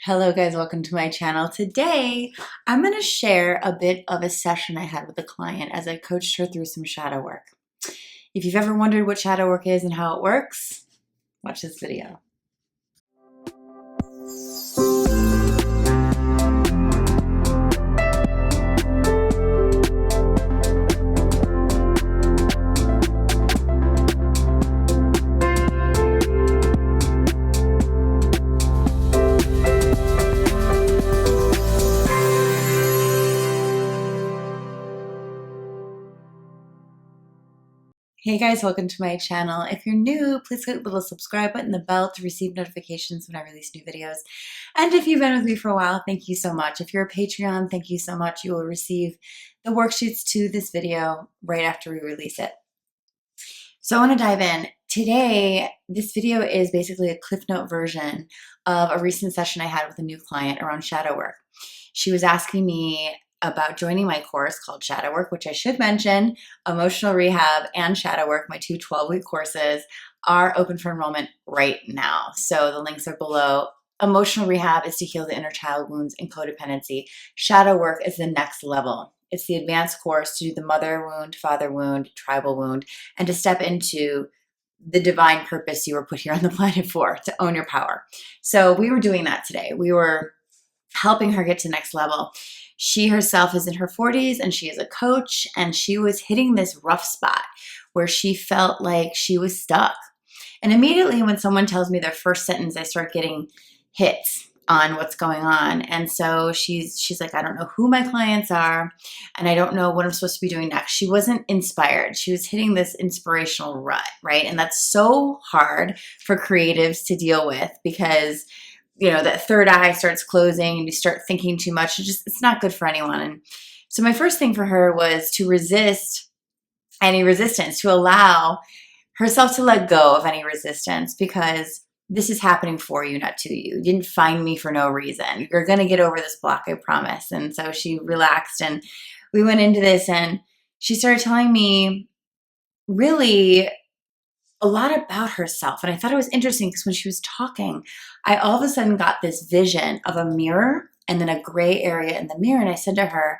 Hello guys, welcome to my channel. Today, I'm going to share a bit of a session I had with a client as I coached her through some shadow work. If you've ever wondered what shadow work is and how it works, watch this video. Hey guys, welcome to my channel. If you're new, please click the little subscribe button, the bell to receive notifications when I release new videos. And if you've been with me for a while, thank you so much. If you're a Patreon, thank you so much. You will receive the worksheets to this video right after we release it. So I want to dive in. Today, this video is basically a Cliff Note version of a recent session I had with a new client around shadow work. She was asking me about joining my course called Shadow Work, which I should mention, Emotional Rehab and Shadow Work, my two 12-week courses, are open for enrollment right now. So the links are below. Emotional Rehab is to heal the inner child wounds and codependency. Shadow Work is the next level. It's the advanced course to do the mother wound, father wound, tribal wound, and to step into the divine purpose you were put here on the planet for, to own your power. So we were doing that today. We were helping her get to the next level. She herself is in her 40s and she is a coach, and she was hitting this rough spot where she felt like she was stuck. And immediately when someone tells me their first sentence, I start getting hits on what's going on. And so she's like, I don't know who my clients are, and I don't know what I'm supposed to be doing next. She wasn't inspired. She was hitting this inspirational rut, right? And that's so hard for creatives to deal with because that third eye starts closing and you start thinking too much. It's not good for anyone. And so my first thing for her was to resist any resistance, to allow herself to let go of any resistance, because this is happening for you, not to you. You didn't find me for no reason. You're going to get over this block, I promise. And so she relaxed and we went into this, and she started telling me really a lot about herself. And I thought it was interesting because when she was talking, I all of a sudden got this vision of a mirror and then a gray area in the mirror. And I said to her,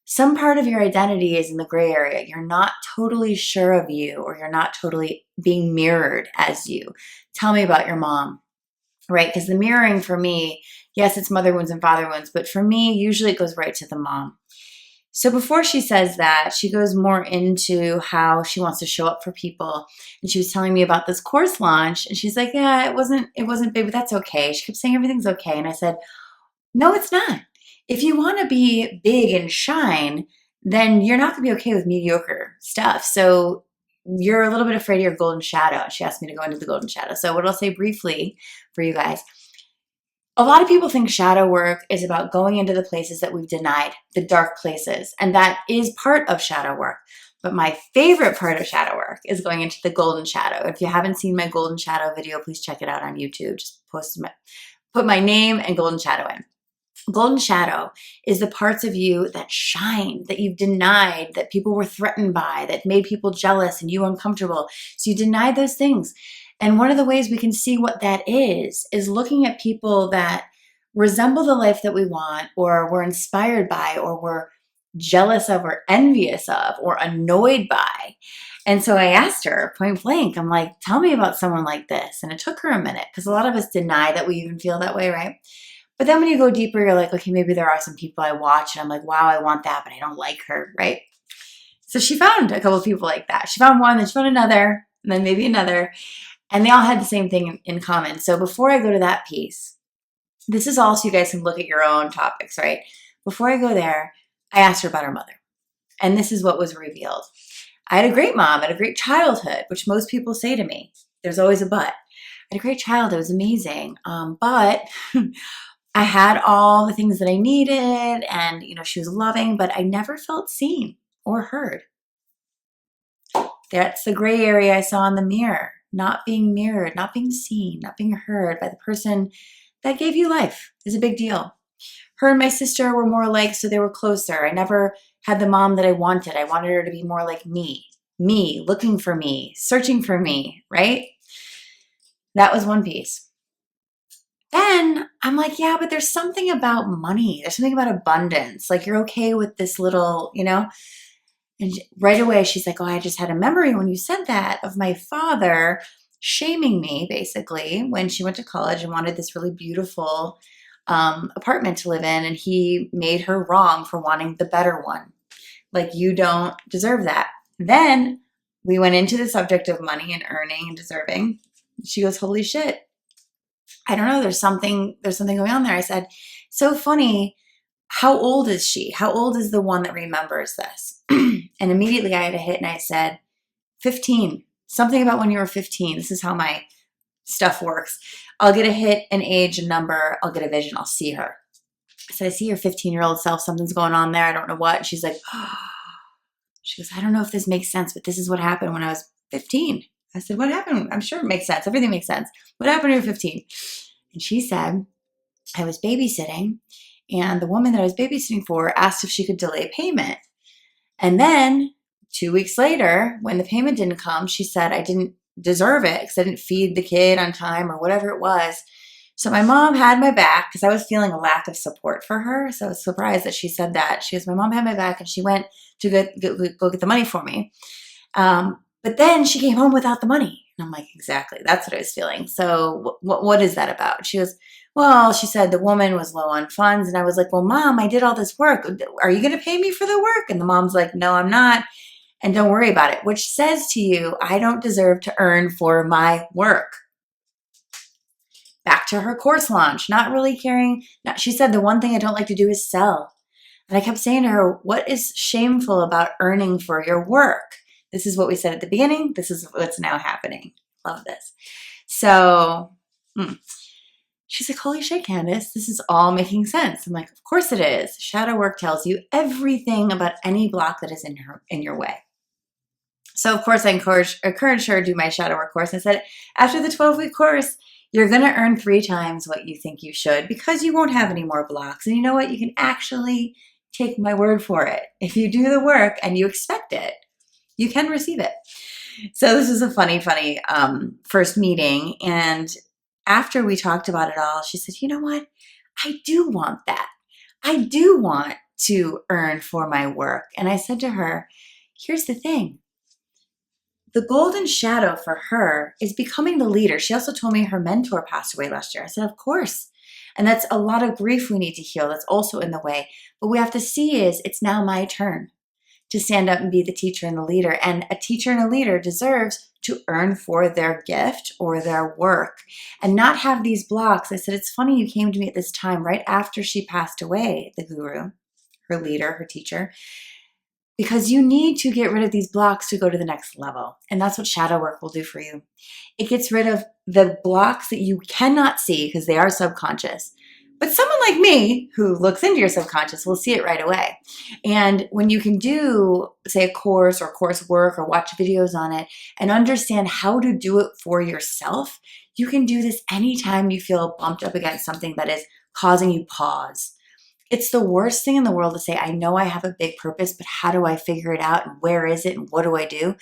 some part of your identity is in the gray area. You're not totally sure of you, or you're not totally being mirrored as you. Tell me about your mom, right? Because the mirroring for me, yes, it's mother wounds and father wounds, but for me, usually it goes right to the mom. So before she says that, she goes more into how she wants to show up for people. And she was telling me about this course launch, and she's like, yeah, it wasn't big, but that's okay. She kept saying everything's okay. And I said, no, it's not. If you want to be big and shine, then you're not going to be okay with mediocre stuff. So you're a little bit afraid of your golden shadow. She asked me to go into the golden shadow. So what I'll say briefly for you guys, a lot of people think shadow work is about going into the places that we've denied, the dark places, and that is part of shadow work. But my favorite part of shadow work is going into the golden shadow. If you haven't seen my golden shadow video, please check it out on YouTube. Just put my name and golden shadow in. Golden shadow is the parts of you that shine, that you've denied, that people were threatened by, that made people jealous and you uncomfortable. So you denied those things. And one of the ways we can see what that is looking at people that resemble the life that we want, or we're inspired by, or we're jealous of, or envious of, or annoyed by. And so I asked her point blank, I'm like, tell me about someone like this. And it took her a minute, because a lot of us deny that we even feel that way, right? But then when you go deeper, you're like, okay, maybe there are some people I watch and I'm like, wow, I want that, but I don't like her, right? So she found a couple of people like that. She found one, then she found another, and then maybe another. And they all had the same thing in common. So before I go to that piece, this is all so you guys can look at your own topics, right? Before I go there, I asked her about her mother. And this is what was revealed. I had a great mom, I had a great childhood, which most people say to me. There's always a but. I had a great childhood, it was amazing. But I had all the things that I needed, and she was loving, but I never felt seen or heard. That's the gray area I saw in the mirror. Not being mirrored, not being seen, not being heard by the person that gave you life is a big deal. Her and my sister were more alike, so they were closer. I never had the mom that I wanted. I wanted her to be more like me, looking for me, searching for me, right? That was one piece. Then I'm like, yeah, but there's something about money. There's something about abundance. Like, you're okay with this little, And right away, she's like, oh, I just had a memory when you said that of my father shaming me, basically, when she went to college and wanted this really beautiful apartment to live in. And he made her wrong for wanting the better one. Like, you don't deserve that. Then we went into the subject of money and earning and deserving. She goes, holy shit. I don't know. There's something going on there. I said, so funny. How old is she? How old is the one that remembers this? And immediately I had a hit and I said, 15. Something about when you were 15. This is how my stuff works. I'll get a hit, an age, a number. I'll get a vision. I'll see her. I said, I see your 15-year-old self. Something's going on there. I don't know what. And she's like, oh. She goes, I don't know if this makes sense, but this is what happened when I was 15. I said, what happened? I'm sure it makes sense. Everything makes sense. What happened when you were 15? And she said, I was babysitting, and the woman that I was babysitting for asked if she could delay payment. And then 2 weeks later, when the payment didn't come, she said, I didn't deserve it because I didn't feed the kid on time or whatever it was. So my mom had my back because I was feeling a lack of support for her. So I was surprised that she said that. She goes, my mom had my back and she went to go get the money for me. But then she came home without the money. And I'm like, exactly. That's what I was feeling. So what is that about? She goes, well, she said the woman was low on funds. And I was like, well, Mom, I did all this work. Are you going to pay me for the work? And the mom's like, no, I'm not. And don't worry about it, which says to you, I don't deserve to earn for my work. Back to her course launch, not really caring. She said, the one thing I don't like to do is sell. And I kept saying to her, what is shameful about earning for your work? This is what we said at the beginning. This is what's now happening. Love this. So she's like, holy shit, Candace, this is all making sense. I'm like, of course it is. Shadow work tells you everything about any block that is in your way. So of course I encouraged her to do my shadow work course. I said, after the 12-week course, you're going to earn 3 times what you think you should because you won't have any more blocks. And you know what? You can actually take my word for it. If you do the work and you expect it, you can receive it. So this was a funny first meeting. And after we talked about it all, she said, you know what? I do want that. I do want to earn for my work. And I said to her, here's the thing. The golden shadow for her is becoming the leader. She also told me her mentor passed away last year. I said, of course. And that's a lot of grief we need to heal. That's also in the way. But what we have to see is it's now my turn to stand up and be the teacher and the leader. And a teacher and a leader deserves to earn for their gift or their work and not have these blocks. I said, it's funny you came to me at this time right after she passed away, the guru, her leader, her teacher, because you need to get rid of these blocks to go to the next level. And that's what shadow work will do for you. It gets rid of the blocks that you cannot see because they are subconscious. But someone like me who looks into your subconscious will see it right away. And when you can do, say, a course or coursework or watch videos on it and understand how to do it for yourself, you can do this anytime you feel bumped up against something that is causing you pause. It's the worst thing in the world to say, I know I have a big purpose, but how do I figure it out? And where is it? And what do I do?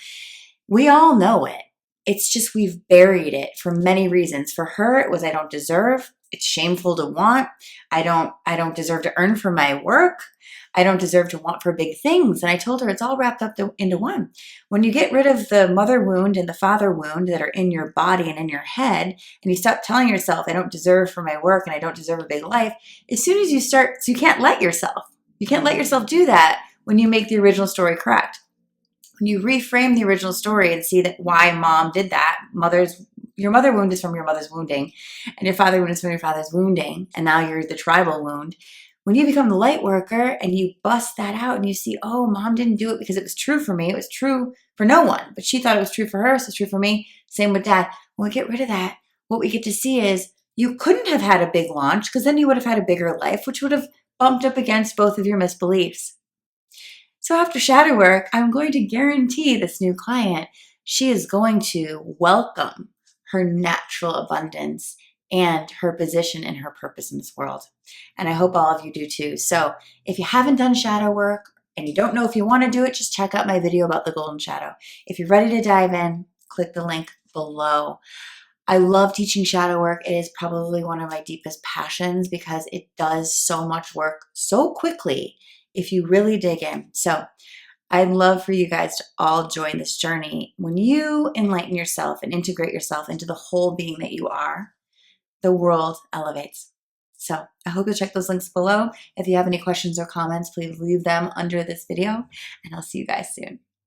We all know it. It's just we've buried it for many reasons. For her, it was I don't deserve. It's shameful to want. I don't deserve to earn for my work. I don't deserve to want for big things. And I told her it's all wrapped up into one. When you get rid of the mother wound and the father wound that are in your body and in your head, and you stop telling yourself, I don't deserve for my work and I don't deserve a big life, as soon as you start, so you can't let yourself do that when you make the original story correct. When you reframe the original story and see that why mom did that, your mother wound is from your mother's wounding, and your father wound is from your father's wounding, and now you're the tribal wound. When you become the light worker and you bust that out and you see, oh, mom didn't do it because it was true for me. It was true for no one, but she thought it was true for her, so it's true for me. Same with dad. When we get rid of that, what we get to see is you couldn't have had a big launch because then you would have had a bigger life, which would have bumped up against both of your misbeliefs. So after shadow work, I'm going to guarantee this new client, she is going to welcome her natural abundance and her position and her purpose in this world. And I hope all of you do too. So if you haven't done shadow work and you don't know if you want to do it, just check out my video about the golden shadow. If you're ready to dive in, click the link below. I love teaching shadow work. It is probably one of my deepest passions because it does so much work so quickly if you really dig in. So I'd love for you guys to all join this journey. When you enlighten yourself and integrate yourself into the whole being that you are, the world elevates. So I hope you'll check those links below. If you have any questions or comments, please leave them under this video, and I'll see you guys soon.